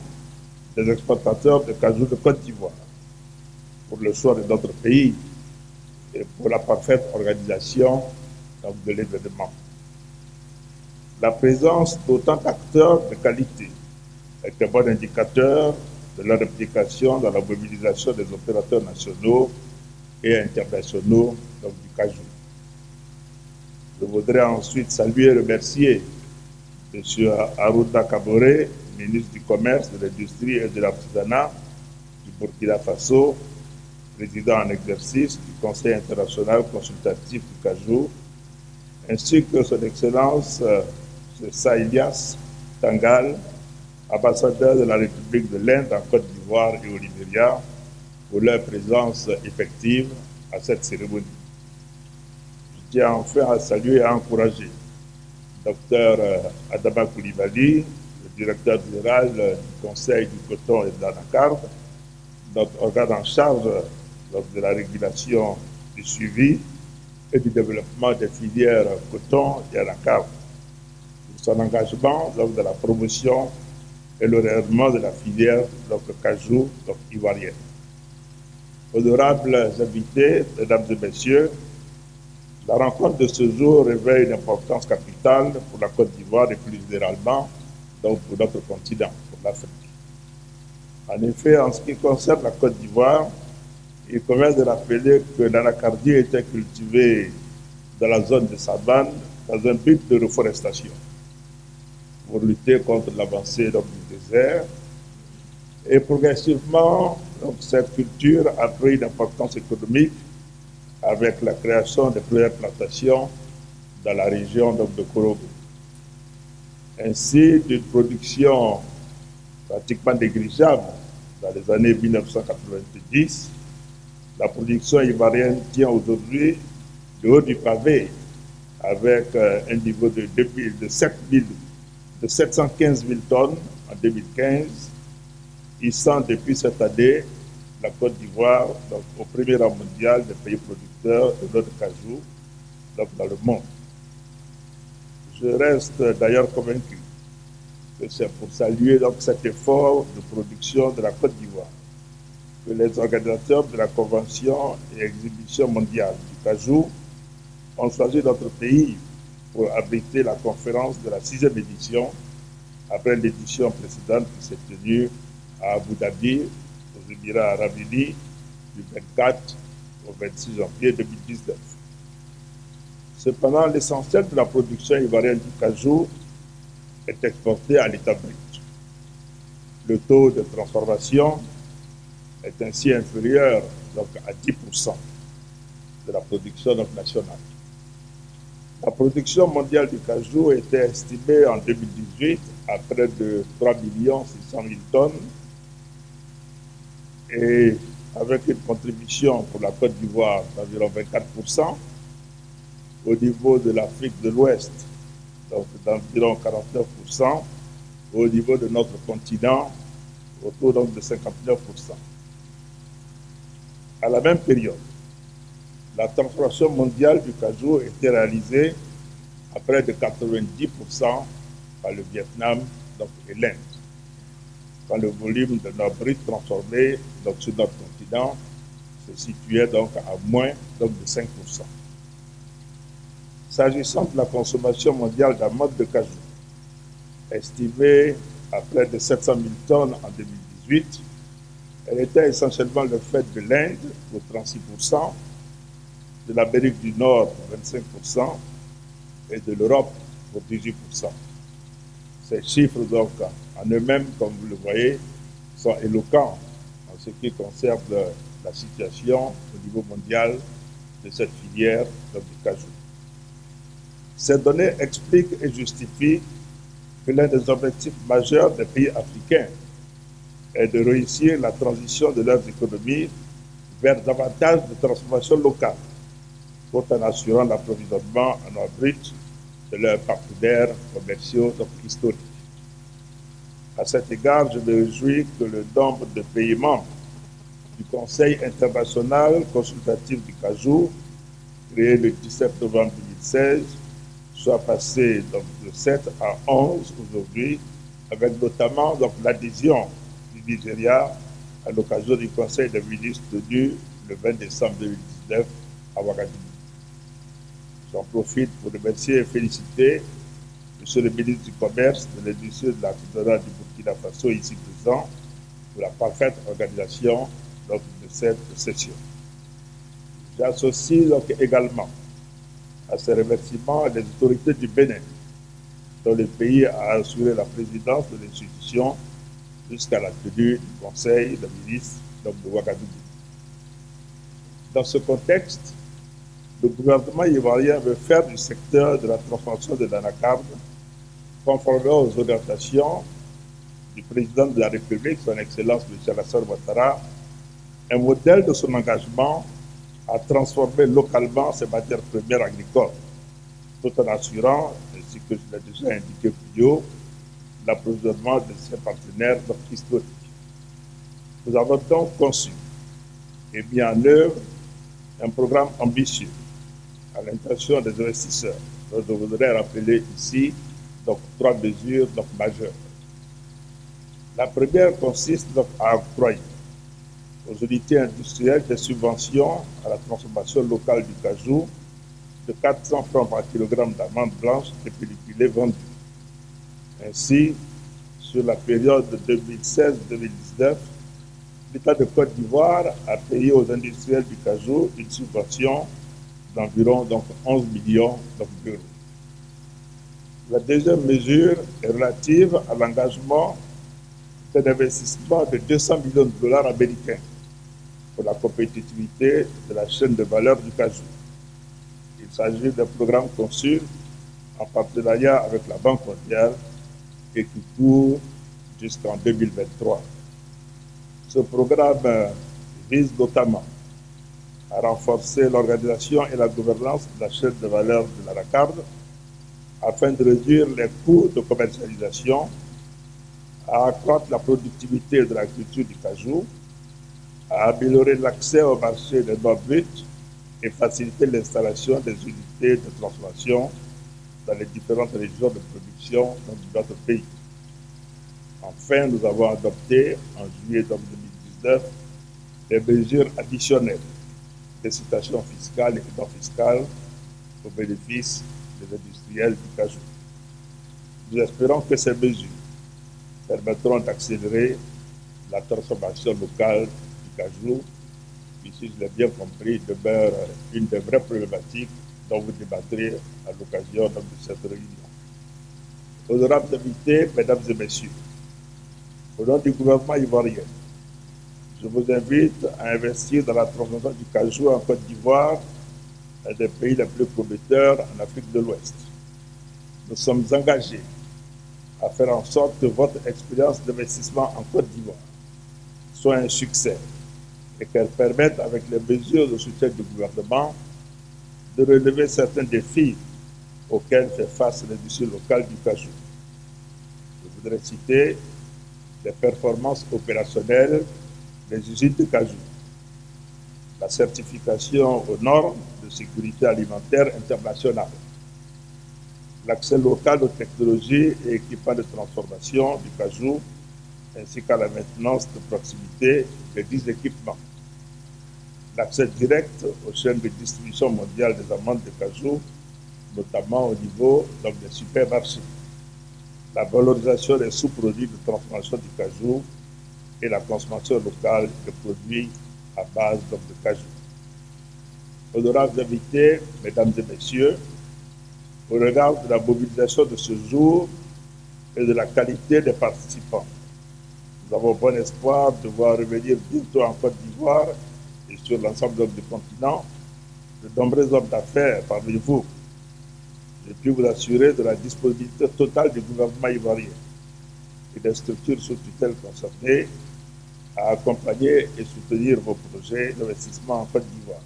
Speaker 5: des exportateurs de cajou de Côte d'Ivoire pour le choix de notre pays et pour la parfaite organisation donc, de l'événement. La présence d'autant d'acteurs de qualité est un bon indicateur de leur implication dans la mobilisation des opérateurs nationaux et internationaux donc, du cajou. Je voudrais ensuite saluer et remercier M. Arruda Kabore, ministre du Commerce, de l'Industrie et de l'Artisanat du Burkina Faso, président en exercice du Conseil international consultatif du cajou, ainsi que son Excellence M. Saïlias Tangal, ambassadeur de la République de l'Inde en Côte d'Ivoire et au Libéria, pour leur présence effective à cette cérémonie. Je tiens enfin à saluer et à encourager Dr Adama Coulibaly, le directeur général du Conseil du coton et de l'anacarde, notre organe en charge de la régulation, du suivi et du développement des filières coton et anacarde, pour son engagement lors de la promotion et le rayonnement de la filière cajou ivoirienne. Honorables invités, mesdames et messieurs, la rencontre de ce jour révèle une importance capitale pour la Côte d'Ivoire et plus généralement donc pour notre continent, pour l'Afrique. En effet, en ce qui concerne la Côte d'Ivoire, il convient de rappeler que l'anacardie était cultivée dans la zone de savane dans un but de reforestation pour lutter contre l'avancée du désert. Et progressivement, donc, cette culture a pris une importance économique avec la création des premières plantations dans la région donc, de Korogo. Ainsi, d'une production pratiquement négligeable dans les années 1990, la production ivoirienne tient aujourd'hui le haut du pavé avec un niveau de 715 000 tonnes en 2015, hissant depuis cette année la Côte d'Ivoire au premier rang mondial des pays producteurs de l'eau de cajou dans le monde. Je reste d'ailleurs convaincu que c'est pour saluer donc, cet effort de production de la Côte d'Ivoire que les organisateurs de la Convention et Exhibition mondiale du cajou ont choisi notre pays pour abriter la conférence de la 6e édition, après l'édition précédente qui s'est tenue à Abu Dhabi, aux Émirats arabes unis, du 24 au 26 janvier 2019. Cependant, l'essentiel de la production ivoirienne du cajou est exporté à l'état brut. Le taux de transformation est ainsi inférieur donc, à 10% de la production nationale. La production mondiale du cajou était estimée en 2018 à près de 3 600 000 tonnes et avec une contribution pour la Côte d'Ivoire d'environ 24%, au niveau de l'Afrique de l'Ouest d'environ 49%, au niveau de notre continent autour donc, de 59%. À la même période, la transformation mondiale du cajou était réalisée à près de 90% par le Vietnam et l'Inde, quand le volume de nos brut transformés sur notre continent se situait donc à moins de 5%. S'agissant de la consommation mondiale d'amandes de cajou, estimée à près de 700 000 tonnes en 2018, elle était essentiellement le fait de l'Inde pour 36%, de l'Amérique du Nord pour 25% et de l'Europe pour 18%. Ces chiffres, donc, en eux-mêmes, comme vous le voyez, sont éloquents en ce qui concerne la situation au niveau mondial de cette filière du cajou. Ces données expliquent et justifient que l'un des objectifs majeurs des pays africains est de réussir la transition de leurs économies vers davantage de transformation locale, tout en assurant l'approvisionnement en eau brute de leurs partenaires commerciaux historiques. À cet égard, je me réjouis que le nombre de pays membres du Conseil international consultatif du cajou, créé le 17 novembre 2016, soit passé de 7 à 11 aujourd'hui, avec notamment l'adhésion du Nigeria à l'occasion du Conseil des ministres tenu le 20 décembre 2019 à Ouagadougou. J'en profite pour remercier et féliciter M. le ministre du Commerce, de l'Industrie et de l'Artisanat du Burkina Faso, ici présent, pour la parfaite organisation de cette session. J'associe également à ces remerciements les autorités du Bénin, dont le pays a assuré la présidence de l'institution jusqu'à la tenue du Conseil des ministres de Ouagadougou. Dans ce contexte, le gouvernement ivoirien veut faire du secteur de la transformation de l'anacarde, conformément aux orientations du président de la République, son Excellence M. Alassane Ouattara, un modèle de son engagement à transformer localement ces matières premières agricoles, tout en assurant, ainsi que je l'ai déjà indiqué plus haut, l'approvisionnement de ses partenaires historiques. Nous avons donc conçu et mis en œuvre un programme ambitieux à l'intention des investisseurs. Donc, je voudrais rappeler ici 3 mesures majeures. La première consiste à octroyer aux unités industrielles des subventions à la transformation locale du cajou de 400 francs par kilogramme d'amandes blanches et pelliculées vendues. Ainsi, sur la période de 2016-2019, l'État de Côte d'Ivoire a payé aux industriels du cajou une subvention d'environ 11 millions d'euros. La deuxième mesure est relative à l'engagement d'un investissement de 200 millions de dollars américains pour la compétitivité de la chaîne de valeur du cajou. Il s'agit d'un programme conçu en partenariat avec la Banque mondiale et qui court jusqu'en 2023. Ce programme vise notamment à renforcer l'organisation et la gouvernance de la chaîne de valeur de l'anacarde afin de réduire les coûts de commercialisation, à accroître la productivité de la culture du cajou, à améliorer l'accès au marché des noix brutes et faciliter l'installation des unités de transformation dans les différentes régions de production de notre pays. Enfin, nous avons adopté en juillet 2019 des mesures additionnelles d'incitation fiscale et non fiscale au bénéfice des industriels du cajou. Nous espérons que ces mesures permettront d'accélérer la transformation locale du cajou, qui, si je l'ai bien compris, demeure une des vraies problématiques dont vous débattrez à l'occasion de cette réunion. Honorables invités, mesdames et messieurs, au nom du gouvernement ivoirien, je vous invite à investir dans la transformation du cajou en Côte d'Ivoire, un des pays les plus prometteurs en Afrique de l'Ouest. Nous sommes engagés à faire en sorte que votre expérience d'investissement en Côte d'Ivoire soit un succès et qu'elle permette, avec les mesures de soutien du gouvernement, de relever certains défis auxquels fait face l'industrie locale du cajou. Je voudrais citer les performances opérationnelles des usines de cajou, la certification aux normes de sécurité alimentaire internationale, l'accès local aux technologies et équipements de transformation du cajou, ainsi qu'à la maintenance de proximité des 10 équipements, l'accès direct aux chaînes de distribution mondiale des amandes de cajou, notamment au niveau des supermarchés, la valorisation des sous-produits de transformation du cajou et la consommation locale de produits à base de cajou. Honorables invités, mesdames et messieurs, au regard de la mobilisation de ce jour et de la qualité des participants, nous avons bon espoir de voir revenir bientôt en Côte d'Ivoire et sur l'ensemble du continent de nombreux hommes d'affaires parmi vous. Je puis vous assurer de la disponibilité totale du gouvernement ivoirien et des structures sous tutelle concernées à accompagner et soutenir vos projets d'investissement en Côte d'Ivoire.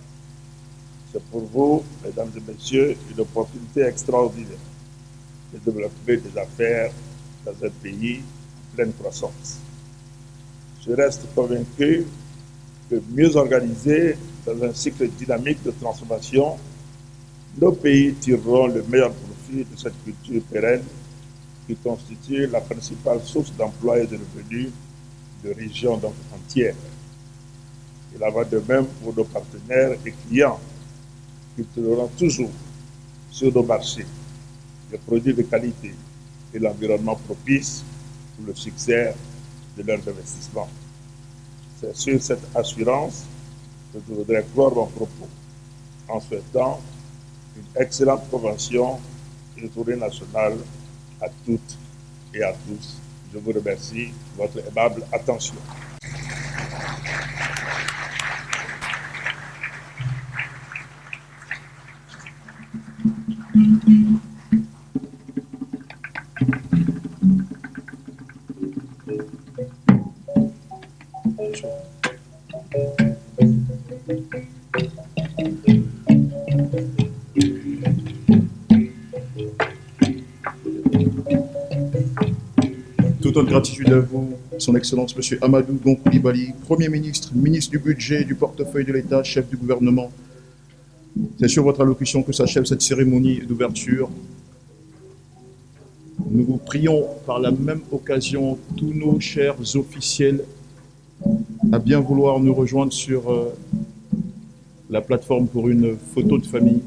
Speaker 5: C'est pour vous, mesdames et messieurs, une opportunité extraordinaire de développer des affaires dans un pays en pleine croissance. Je reste convaincu que mieux organisés dans un cycle dynamique de transformation, nos pays tireront le meilleur profit de cette culture pérenne qui constitue la principale source d'emploi et de revenus de régions donc entières. Il en va de même pour nos partenaires et clients qui trouveront toujours sur nos marchés des produits de qualité et l'environnement propice pour le succès de leurs investissements. C'est sur cette assurance que je voudrais clore mon propos en souhaitant une excellente convention et une tournée nationale à toutes et à tous. Je vous remercie de votre aimable attention.
Speaker 1: Toute notre gratitude à vous, Son Excellence M. Amadou Gon Coulibaly, Premier ministre, ministre du Budget, du portefeuille de l'État, chef du gouvernement. C'est sur votre allocution que s'achève cette cérémonie d'ouverture. Nous vous prions par la même occasion, tous nos chers officiels, à bien vouloir nous rejoindre sur la plateforme pour une photo de famille.